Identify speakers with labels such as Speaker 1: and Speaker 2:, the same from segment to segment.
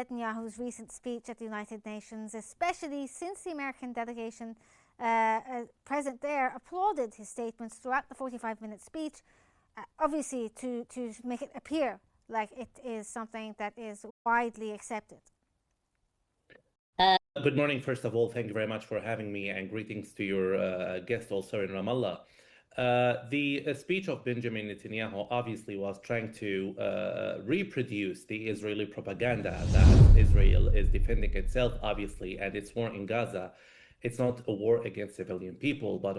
Speaker 1: Netanyahu's recent speech at the United Nations, especially since the American delegation present there applauded his statements throughout the 45-minute speech, obviously to make it appear like it is something that is widely accepted.
Speaker 2: Good morning, first of all. Thank you very much for having me, and greetings to your guest also in Ramallah. The speech of Benjamin Netanyahu obviously was trying to reproduce the Israeli propaganda that Israel is defending itself, obviously, and its war in Gaza. It's not a war against civilian people, but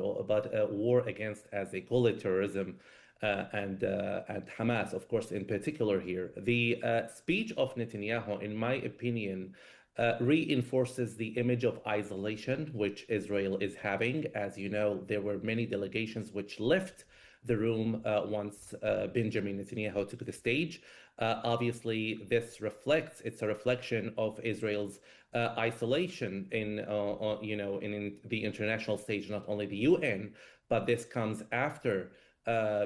Speaker 2: a war against, as they call it, terrorism and Hamas, of course, in particular here. The speech of Netanyahu, in my opinion, reinforces the image of isolation which Israel is having. As you know, there were many delegations which left the room once Benjamin Netanyahu took the stage. Obviously, it's a reflection of Israel's isolation in the international stage, not only the UN, but this comes after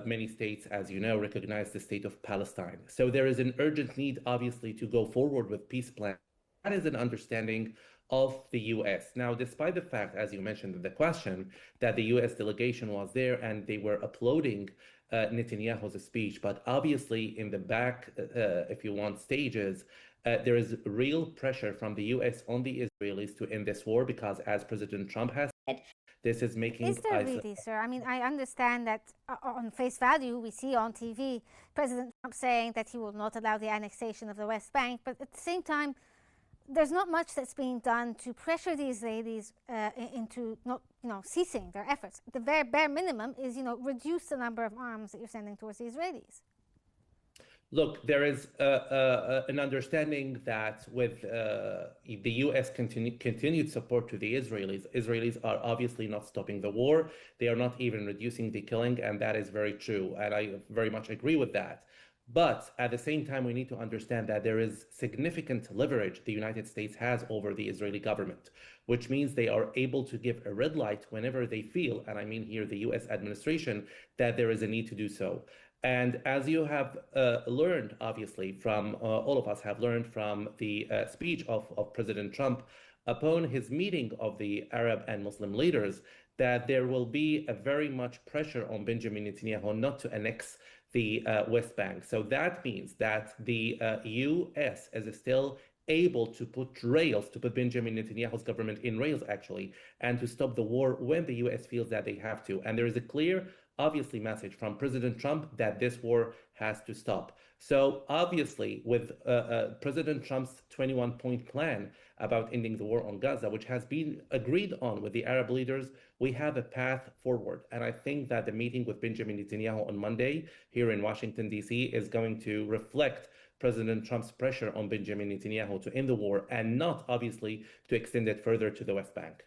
Speaker 2: many states, as you know, recognize the state of Palestine. So there is an urgent need, obviously, to go forward with peace plans. That is an understanding of the US. Now, despite the fact, as you mentioned in the question, that the US delegation was there and they were applauding Netanyahu's speech, but obviously in the back, if you want, stages, there is real pressure from the US on the Israelis to end this war because, as President Trump has said, this is making...
Speaker 1: Is there really, sir? I mean, I understand that on face value, we see on TV President Trump saying that he will not allow the annexation of the West Bank, but at the same time, there's not much that's being done to pressure the Israelis into not, ceasing their efforts. The very bare minimum is, reduce the number of arms that you're sending towards the Israelis.
Speaker 2: Look, there is an understanding that with the U.S. continued support to the Israelis are obviously not stopping the war. They are not even reducing the killing, and that is very true, and I very much agree with that. But at the same time, we need to understand that there is significant leverage the United States has over the Israeli government, which means they are able to give a red light whenever they feel, and I mean here the US administration, that there is a need to do so. And as you have learned, obviously, from all of us have learned from the speech of President Trump upon his meeting of the Arab and Muslim leaders, that there will be a very much pressure on Benjamin Netanyahu not to annex the West Bank. So that means that the US is still able to put Benjamin Netanyahu's government in rails, actually, and to stop the war when the US feels that they have to. And there is a clear, obviously, message from President Trump that this war has to stop. So obviously, with President Trump's 21-point plan about ending the war on Gaza, which has been agreed on with the Arab leaders, we have a path forward. And I think that the meeting with Benjamin Netanyahu on Monday here in Washington, D.C. is going to reflect President Trump's pressure on Benjamin Netanyahu to end the war and not, obviously, to extend it further to the West Bank.